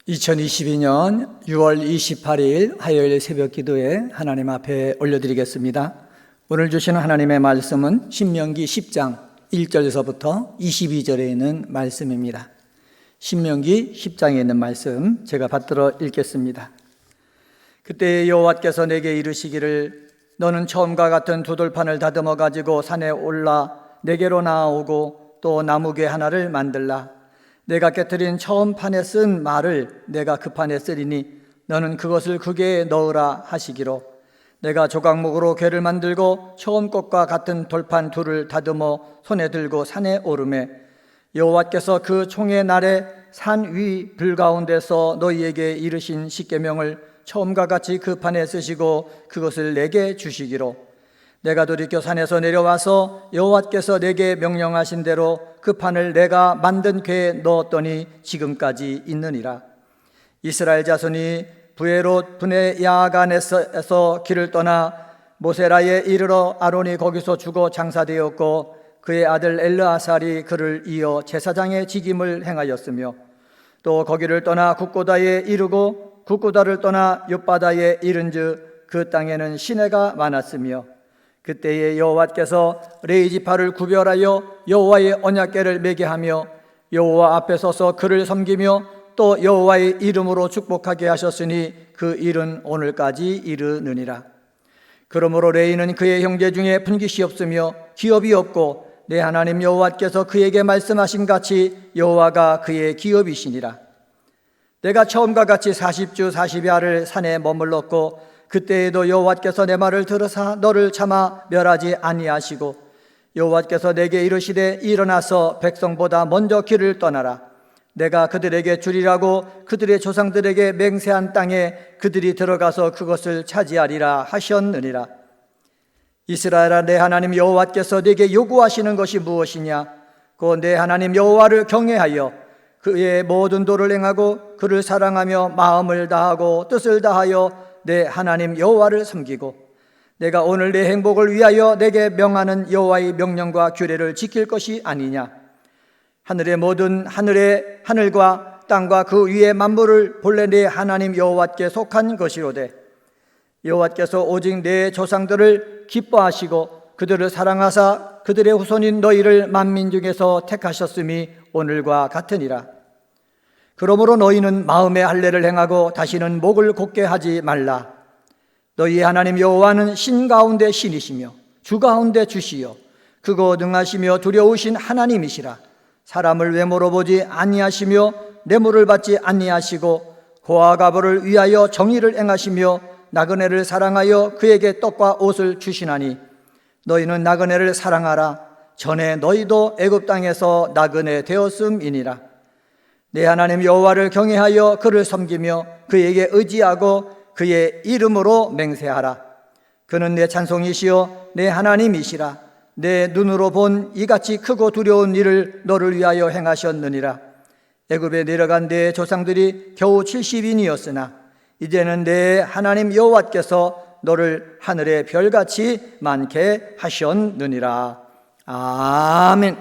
2022년 6월 28일 화요일 새벽 기도에 하나님 앞에 올려드리겠습니다. 오늘 주시는 하나님의 말씀은 신명기 10장 1절에서부터 22절에 있는 말씀입니다. 신명기 10장에 있는 말씀 제가 받들어 읽겠습니다. 그때 여호와께서 내게 이르시기를 너는 처음과 같은 두 돌판을 다듬어 가지고 산에 올라 내게로 나아오고 또 나무괴 하나를 만들라. 내가 깨트린 처음 판에 쓴 말을 내가 그 판에 쓰리니 너는 그것을 그 괴에 넣으라 하시기로 내가 조각목으로 괴를 만들고 처음 것과 같은 돌판 둘을 다듬어 손에 들고 산에 오르매 여호와께서 그 총의 날에 산 위 불 가운데서 너희에게 이르신 십계명을 처음과 같이 그 판에 쓰시고 그것을 내게 주시기로 내가 돌이켜 산에서 내려와서 여호와께서 내게 명령하신 대로 그 판을 내가 만든 괴에 넣었더니 지금까지 있느니라. 이스라엘 자손이 부에롯 분의 야간에서 길을 떠나 모세라에 이르러 아론이 거기서 죽어 장사되었고 그의 아들 엘르아살이 그를 이어 제사장의 직임을 행하였으며 또 거기를 떠나 국고다에 이르고 국고다를 떠나 욥바다에 이른즉 그 땅에는 시내가 많았으며 그때에 여호와께서 레위 지파를 구별하여 여호와의 언약궤를 매게 하며 여호와 앞에 서서 그를 섬기며 또 여호와의 이름으로 축복하게 하셨으니 그 일은 오늘까지 이르느니라. 그러므로 레위는 그의 형제 중에 분깃이 없으며 기업이 없고 내 하나님 여호와께서 그에게 말씀하신 같이 여호와가 그의 기업이시니라. 내가 처음과 같이 40주 40야를 산에 머물렀고 그때에도 여호와께서 내 말을 들으사 너를 차마 멸하지 아니하시고 여호와께서 내게 이르시되 일어나서 백성보다 먼저 길을 떠나라. 내가 그들에게 주리라고 그들의 조상들에게 맹세한 땅에 그들이 들어가서 그것을 차지하리라 하셨느니라. 이스라엘아, 내 하나님 여호와께서 네게 요구하시는 것이 무엇이냐? 곧 내 하나님 여호와를 경외하여 그의 모든 도를 행하고 그를 사랑하며 마음을 다하고 뜻을 다하여 내 하나님 여호와를 섬기고 내가 오늘 내 행복을 위하여 내게 명하는 여호와의 명령과 규례를 지킬 것이 아니냐? 하늘의 모든 하늘과 땅과 그 위의 만물을 본래 내 하나님 여호와께 속한 것이로되 여호와께서 오직 내 조상들을 기뻐하시고 그들을 사랑하사 그들의 후손인 너희를 만민 중에서 택하셨음이 오늘과 같으니라. 그러므로 너희는 마음의 할례를 행하고 다시는 목을 곧게 하지 말라. 너희의 하나님 여호와는 신 가운데 신이시며 주 가운데 주시요 크고 능하시며 두려우신 하나님이시라. 사람을 외모로 보지 아니하시며 뇌물을 받지 아니하시고 고아 가부를 위하여 정의를 행하시며 나그네를 사랑하여 그에게 떡과 옷을 주시나니 너희는 나그네를 사랑하라. 전에 너희도 애굽 땅에서 나그네 되었음이니라. 내 하나님 여호와를 경외하여 그를 섬기며 그에게 의지하고 그의 이름으로 맹세하라. 그는 내 찬송이시요 내 하나님이시라. 내 눈으로 본 이같이 크고 두려운 일을 너를 위하여 행하셨느니라. 애굽에 내려간 내 조상들이 겨우 70인이었으나 이제는 내 하나님 여호와께서 너를 하늘의 별같이 많게 하셨느니라. 아멘.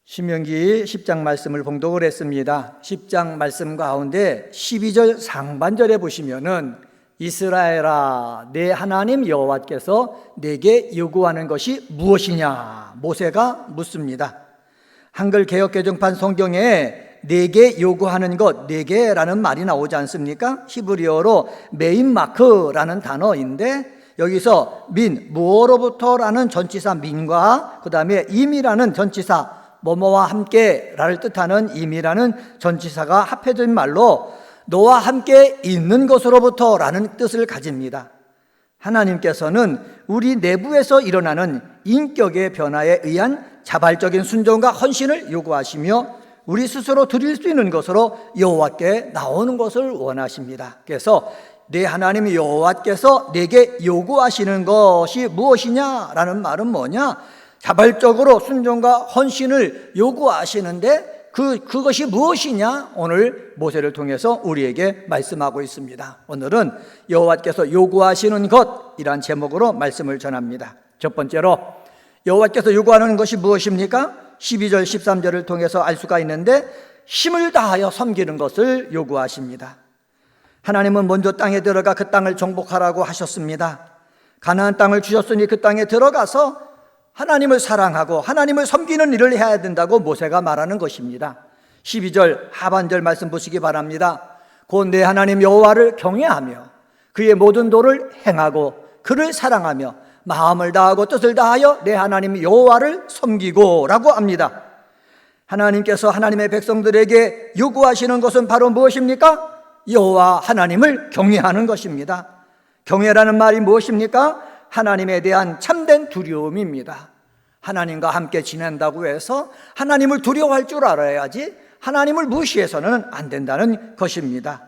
신명기 10장 말씀을 봉독을 했습니다. 10장 말씀 가운데 12절 상반절에 보시면은 이스라엘아, 내 하나님 여호와께서 내게 요구하는 것이 무엇이냐? 모세가 묻습니다. 한글 개역개정판 성경에 내게 요구하는 것, 내게라는 말이 나오지 않습니까? 히브리어로 메인마크라는 단어인데 여기서 무엇로부터라는 전치사 민과 그 다음에 임이라는 전치사 뭐뭐와 함께라를 뜻하는 임이라는 전치사가 합해진 말로 너와 함께 있는 것으로부터라는 뜻을 가집니다. 하나님께서는 우리 내부에서 일어나는 인격의 변화에 의한 자발적인 순종과 헌신을 요구하시며 우리 스스로 드릴 수 있는 것으로 여호와께 나오는 것을 원하십니다. 그래서 내 하나님 여호와께서 내게 요구하시는 것이 무엇이냐라는 말은 뭐냐? 자발적으로 순종과 헌신을 요구하시는데 그것이 무엇이냐? 오늘 모세를 통해서 우리에게 말씀하고 있습니다. 오늘은 여호와께서 요구하시는 것이란 제목으로 말씀을 전합니다. 첫 번째로 여호와께서 요구하는 것이 무엇입니까? 12절 13절을 통해서 알 수가 있는데 힘을 다하여 섬기는 것을 요구하십니다. 하나님은 먼저 땅에 들어가 그 땅을 정복하라고 하셨습니다. 가나안 땅을 주셨으니 그 땅에 들어가서 하나님을 사랑하고 하나님을 섬기는 일을 해야 된다고 모세가 말하는 것입니다. 12절 하반절 말씀 보시기 바랍니다. 곧 내 하나님 여호와를 경외하며 그의 모든 도를 행하고 그를 사랑하며 마음을 다하고 뜻을 다하여 내 하나님 여호와를 섬기고 라고 합니다. 하나님께서 하나님의 백성들에게 요구하시는 것은 바로 무엇입니까? 여호와 하나님을 경외하는 것입니다. 경외라는 말이 무엇입니까? 하나님에 대한 참된 두려움입니다. 하나님과 함께 지낸다고 해서 하나님을 두려워할 줄 알아야지 하나님을 무시해서는 안 된다는 것입니다.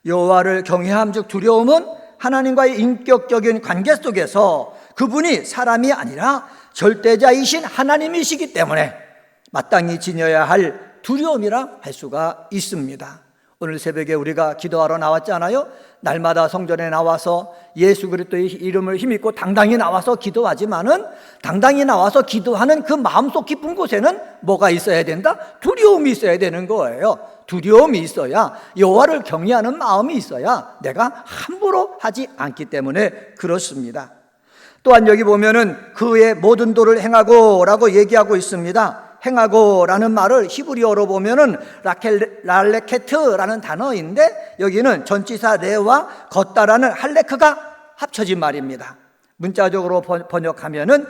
여호와를 경외함 즉 두려움은 하나님과의 인격적인 관계 속에서 그분이 사람이 아니라 절대자이신 하나님이시기 때문에 마땅히 지녀야 할 두려움이라 할 수가 있습니다. 오늘 새벽에 우리가 기도하러 나왔잖아요. 날마다 성전에 나와서 예수 그리스도의 이름을 힘입고 당당히 나와서 기도하지만은 당당히 나와서 기도하는 그 마음속 깊은 곳에는 뭐가 있어야 된다? 두려움이 있어야 되는 거예요. 두려움이 있어야, 여호와를 경외하는 마음이 있어야 내가 함부로 하지 않기 때문에 그렇습니다. 또한 여기 보면은 그의 모든 도를 행하고 라고 얘기하고 있습니다. 행하고 라는 말을 히브리어로 보면은 랄레케트라는 단어인데 여기는 전치사 레와 걷다라는 할레크가 합쳐진 말입니다. 문자적으로 번역하면은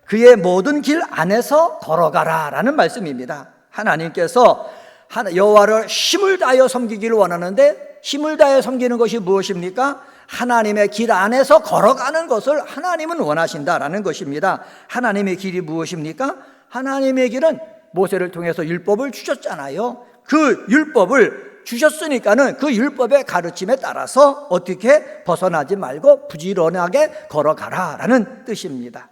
그의 모든 길 안에서 걸어가라 라는 말씀입니다. 하나님께서 여호와를 힘을 다하여 섬기기를 원하는데 힘을 다하여 섬기는 것이 무엇입니까? 하나님의 길 안에서 걸어가는 것을 하나님은 원하신다라는 것입니다. 하나님의 길이 무엇입니까? 하나님의 길은 모세를 통해서 율법을 주셨잖아요. 그 율법을 주셨으니까는 그 율법의 가르침에 따라서 어떻게 벗어나지 말고 부지런하게 걸어가라라는 뜻입니다.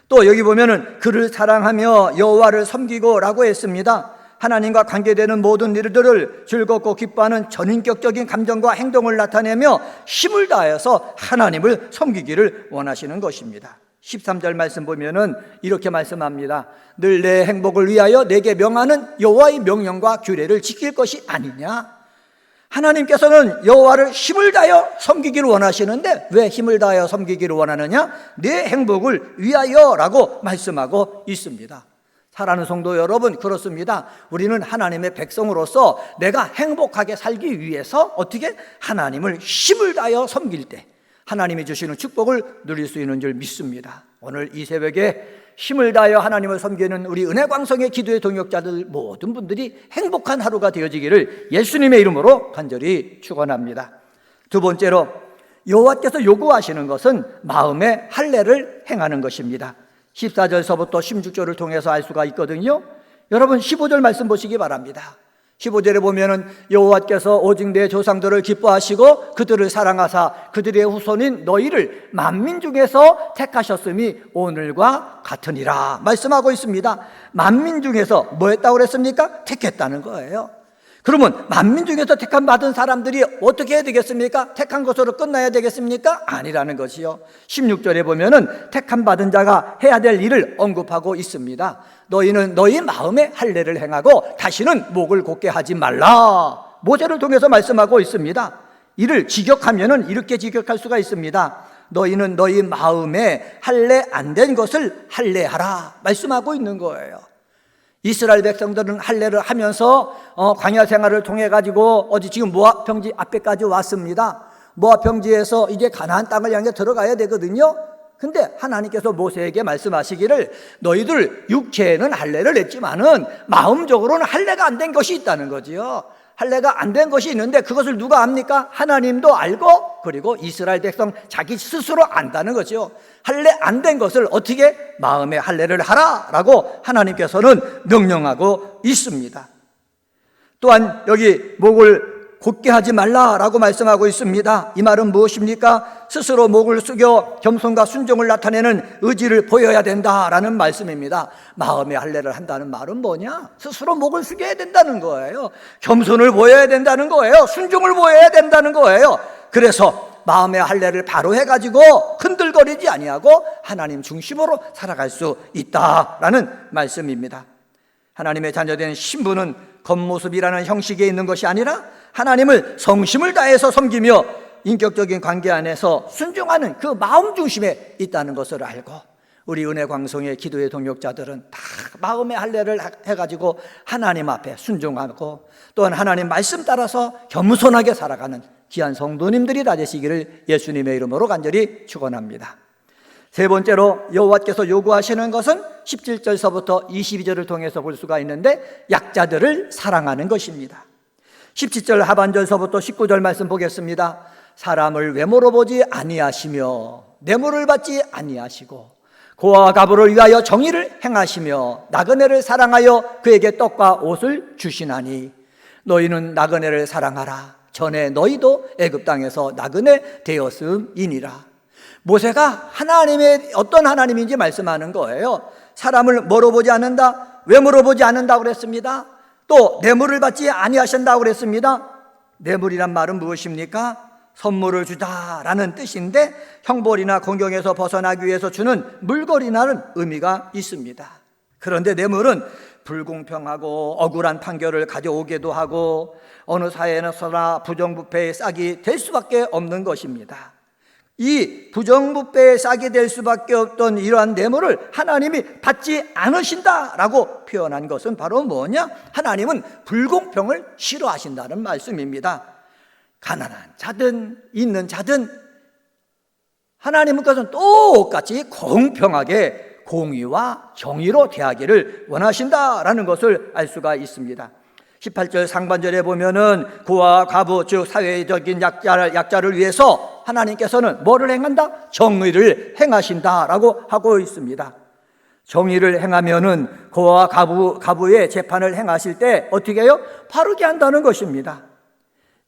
또 여기 보면은 그를 사랑하며 여호와를 섬기고라고 했습니다. 하나님과 관계되는 모든 일들을 즐겁고 기뻐하는 전인격적인 감정과 행동을 나타내며 힘을 다해서 하나님을 섬기기를 원하시는 것입니다. 13절 말씀 보면은 이렇게 말씀합니다. 늘 내 행복을 위하여 내게 명하는 여호와의 명령과 규례를 지킬 것이 아니냐. 하나님께서는 여호와를 힘을 다하여 섬기기를 원하시는데 왜 힘을 다하여 섬기기를 원하느냐? 내 행복을 위하여라고 말씀하고 있습니다. 사랑하는 성도 여러분, 그렇습니다. 우리는 하나님의 백성으로서 내가 행복하게 살기 위해서 어떻게 하나님을 힘을 다하여 섬길 때 하나님이 주시는 축복을 누릴 수 있는 줄 믿습니다. 오늘 이 새벽에 힘을 다하여 하나님을 섬기는 우리 은혜광성의 기도의 동역자들 모든 분들이 행복한 하루가 되어지기를 예수님의 이름으로 간절히 축원합니다. 두 번째로 여호와께서 요구하시는 것은 마음의 할례를 행하는 것입니다. 14절서부터 16절을 통해서 알 수가 있거든요. 여러분 15절 말씀 보시기 바랍니다. 15절에 보면은 여호와께서 오직 내 조상들을 기뻐하시고 그들을 사랑하사 그들의 후손인 너희를 만민 중에서 택하셨음이 오늘과 같으니라 말씀하고 있습니다. 만민 중에서 뭐 했다고 그랬습니까? 택했다는 거예요. 그러면 만민 중에서 택함 받은 사람들이 어떻게 해야 되겠습니까? 택한 것으로 끝나야 되겠습니까? 아니라는 것이요. 16절에 보면은 택함 받은 자가 해야 될 일을 언급하고 있습니다. 너희는 너희 마음에 할례를 행하고 다시는 목을 곧게 하지 말라. 모세를 통해서 말씀하고 있습니다. 이를 직역하면은 이렇게 직역할 수가 있습니다. 너희는 너희 마음에 할례 안 된 것을 할례하라 말씀하고 있는 거예요. 이스라엘 백성들은 할례를 하면서 광야 생활을 통해 가지고 어디 지금 모압 평지 앞에까지 왔습니다. 모압 평지에서 이제 가나안 땅을 향해 들어가야 되거든요. 근데 하나님께서 모세에게 말씀하시기를 너희들 육체에는 할례를 했지만은 마음적으로는 할례가 안 된 것이 있다는 거지요. 할례가 안 된 것이 있는데 그것을 누가 압니까? 하나님도 알고 그리고 이스라엘 백성 자기 스스로 안다는 거죠. 할례 안 된 것을 어떻게 마음에 할례를 하라라고 하나님께서는 명령하고 있습니다. 또한 여기 목을 곧게 하지 말라라고 말씀하고 있습니다. 이 말은 무엇입니까? 스스로 목을 숙여 겸손과 순종을 나타내는 의지를 보여야 된다라는 말씀입니다. 마음의 할례를 한다는 말은 뭐냐? 스스로 목을 숙여야 된다는 거예요. 겸손을 보여야 된다는 거예요. 순종을 보여야 된다는 거예요. 그래서 마음의 할례를 바로 해가지고 흔들거리지 아니하고 하나님 중심으로 살아갈 수 있다라는 말씀입니다. 하나님의 자녀된 신분은 겉모습이라는 형식에 있는 것이 아니라 하나님을 성심을 다해서 섬기며 인격적인 관계 안에서 순종하는 그 마음 중심에 있다는 것을 알고, 우리 은혜광성의 기도의 동역자들은 다 마음의 할례를 해가지고 하나님 앞에 순종하고, 또한 하나님 말씀 따라서 겸손하게 살아가는 귀한 성도님들이 다 되시기를 예수님의 이름으로 간절히 축원합니다. 세 번째로 여호와께서 요구하시는 것은 17절서부터 22절을 통해서 볼 수가 있는데, 약자들을 사랑하는 것입니다. 17절 하반절서부터 19절 말씀 보겠습니다. 사람을 외모로 보지 아니하시며 뇌물을 받지 아니하시고 고아와 과부를 위하여 정의를 행하시며 나그네를 사랑하여 그에게 떡과 옷을 주시나니 너희는 나그네를 사랑하라. 전에 너희도 애굽 땅에서 나그네 되었음이니라. 모세가 하나님의 어떤 하나님인지 말씀하는 거예요. 사람을 뭐로 보지 않는다, 외모로 보지 않는다고 그랬습니다. 또 뇌물을 받지 아니하신다고 그랬습니다. 뇌물이란 말은 무엇입니까? 선물을 주다라는 뜻인데, 형벌이나 공경에서 벗어나기 위해서 주는 물건이라는 의미가 있습니다. 그런데 뇌물은 불공평하고 억울한 판결을 가져오기도 하고 어느 사회에서나 부정부패의 싹이 될 수밖에 없는 것입니다. 이 부정부패의 싹이 될 수밖에 없던 이러한 뇌물을 하나님이 받지 않으신다라고 표현한 것은 바로 뭐냐? 하나님은 불공평을 싫어하신다는 말씀입니다. 가난한 자든 있는 자든 하나님께서는 똑같이 공평하게 공의와 정의로 대하기를 원하신다라는 것을 알 수가 있습니다. 18절 상반절에 보면은 고아와 과부, 즉 사회적인 약자를 위해서 하나님께서는 뭐를 행한다? 정의를 행하신다라고 하고 있습니다. 정의를 행하면은 고아와 과부의 재판을 행하실 때 어떻게 해요? 바르게 한다는 것입니다.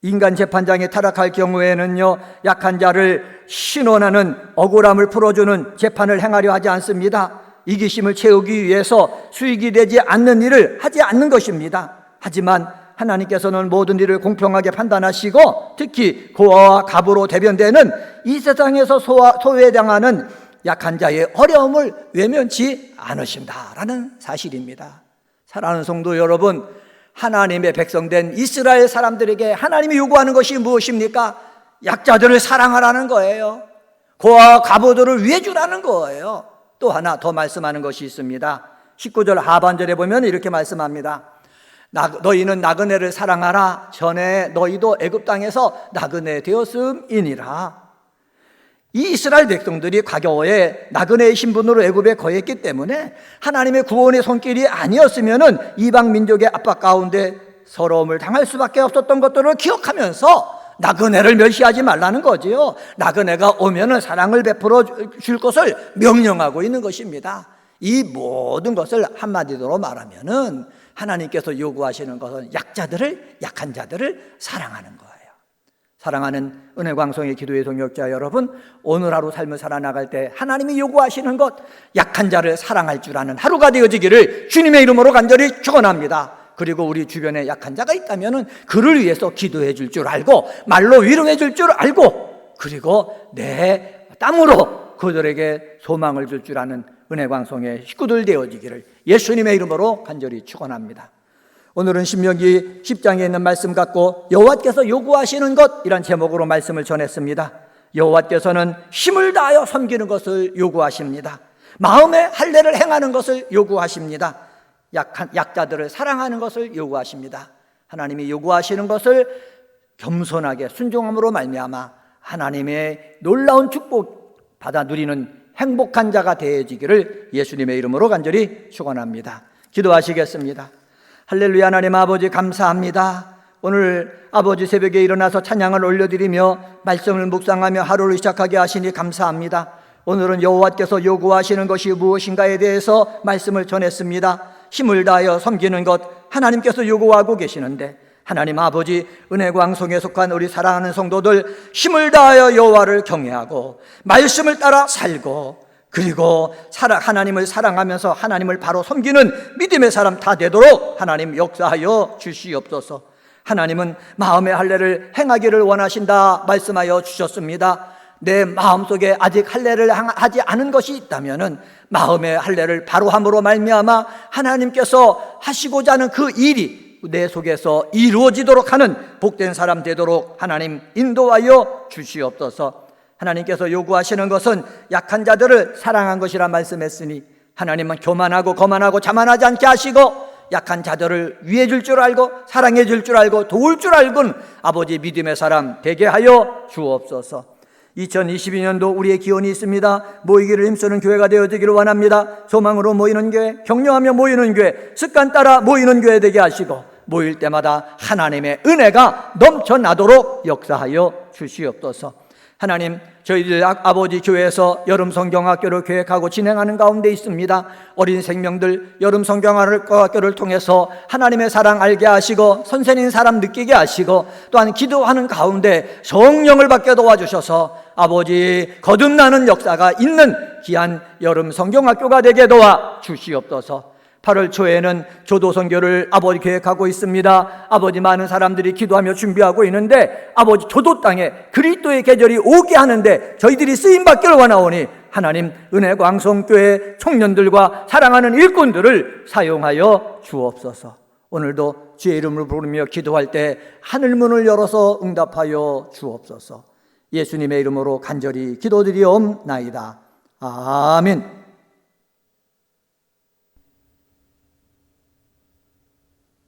인간 재판장이 타락할 경우에는요, 약한 자를 신원하는 억울함을 풀어주는 재판을 행하려 하지 않습니다. 이기심을 채우기 위해서 수익이 되지 않는 일을 하지 않는 것입니다. 하지만 하나님께서는 모든 일을 공평하게 판단하시고, 특히 고아와 과부로 대변되는 이 세상에서 소외당하는 약한 자의 어려움을 외면치 않으신다라는 사실입니다. 사랑하는 성도 여러분, 하나님의 백성된 이스라엘 사람들에게 하나님이 요구하는 것이 무엇입니까? 약자들을 사랑하라는 거예요. 고아와 과부들을 위해 주라는 거예요. 또 하나 더 말씀하는 것이 있습니다. 19절 하반절에 보면 이렇게 말씀합니다. 너희는 나그네를 사랑하라. 전에 너희도 애굽 땅에서 나그네 되었음이니라. 이 이스라엘 백성들이 과거에 나그네의 신분으로 애굽에 거했기 때문에 하나님의 구원의 손길이 아니었으면은 이방 민족의 압박 가운데 서러움을 당할 수밖에 없었던 것들을 기억하면서 나그네를 멸시하지 말라는 거지요. 나그네가 오면은 사랑을 베풀어 줄 것을 명령하고 있는 것입니다. 이 모든 것을 한마디로 말하면은 하나님께서 요구하시는 것은 약한 자들을 사랑하는 거예요. 사랑하는 은혜광성의 기도의 동역자 여러분, 오늘 하루 삶을 살아나갈 때 하나님이 요구하시는 것, 약한 자를 사랑할 줄 아는 하루가 되어지기를 주님의 이름으로 간절히 축원합니다. 그리고 우리 주변에 약한 자가 있다면 그를 위해서 기도해 줄 줄 알고, 말로 위로해 줄 줄 알고, 그리고 내 땀으로 그들에게 소망을 줄 줄 아는 은혜광성의 식구들 되어지기를 예수님의 이름으로 간절히 축원합니다. 오늘은 신명기 10장에 있는 말씀 갖고 여호와께서 요구하시는 것, 이란 제목으로 말씀을 전했습니다. 여호와께서는 힘을 다하여 섬기는 것을 요구하십니다. 마음의 할례를 행하는 것을 요구하십니다. 약자들을 사랑하는 것을 요구하십니다. 하나님이 요구하시는 것을 겸손하게 순종함으로 말미암아 하나님의 놀라운 축복 받아 누리는 행복한 자가 되어지기를 예수님의 이름으로 간절히 축원합니다. 기도하시겠습니다. 할렐루야. 하나님 아버지 감사합니다. 오늘 아버지 새벽에 일어나서 찬양을 올려드리며 말씀을 묵상하며 하루를 시작하게 하시니 감사합니다. 오늘은 여호와께서 요구하시는 것이 무엇인가에 대해서 말씀을 전했습니다. 힘을 다하여 섬기는 것, 하나님께서 요구하고 계시는데, 하나님 아버지 은혜광성에 속한 우리 사랑하는 성도들 힘을 다하여 여호와를 경외하고 말씀을 따라 살고, 그리고 하나님을 사랑하면서 하나님을 바로 섬기는 믿음의 사람 다 되도록 하나님 역사하여 주시옵소서. 하나님은 마음의 할례를 행하기를 원하신다 말씀하여 주셨습니다. 내 마음속에 아직 할례를 하지 않은 것이 있다면은 마음의 할례를 바로 함으로 말미암아 하나님께서 하시고자 하는 그 일이 내 속에서 이루어지도록 하는 복된 사람 되도록 하나님 인도하여 주시옵소서. 하나님께서 요구하시는 것은 약한 자들을 사랑한 것이라 말씀했으니 하나님은 교만하고 거만하고 자만하지 않게 하시고 약한 자들을 위해 줄 줄 알고 사랑해 줄 줄 알고 도울 줄 알고는 아버지 믿음의 사람 되게 하여 주옵소서. 2022년도 우리의 기원이 있습니다. 모이기를 힘쓰는 교회가 되어지기를 원합니다. 소망으로 모이는 교회, 격려하며 모이는 교회, 습관 따라 모이는 교회 되게 하시고 모일 때마다 하나님의 은혜가 넘쳐나도록 역사하여 주시옵소서. 하나님, 저희들 아버지 교회에서 여름 성경학교를 계획하고 진행하는 가운데 있습니다. 어린 생명들 여름 성경학교를 통해서 하나님의 사랑 알게 하시고 선생님 사람 느끼게 하시고 또한 기도하는 가운데 성령을 받게 도와주셔서 아버지 거듭나는 역사가 있는 귀한 여름 성경학교가 되게 도와 주시옵소서. 8월 초에는 교도 선교를 아버지 계획하고 있습니다. 아버지 많은 사람들이 기도하며 준비하고 있는데 아버지 교도 땅에 그리스도의 계절이 오게 하는데 저희들이 쓰임 받기를 원하오니 하나님 은혜 광성교회 청년들과 사랑하는 일꾼들을 사용하여 주옵소서. 오늘도 주의 이름을 부르며 기도할 때 하늘문을 열어서 응답하여 주옵소서. 예수님의 이름으로 간절히 기도드리옵나이다. 아멘.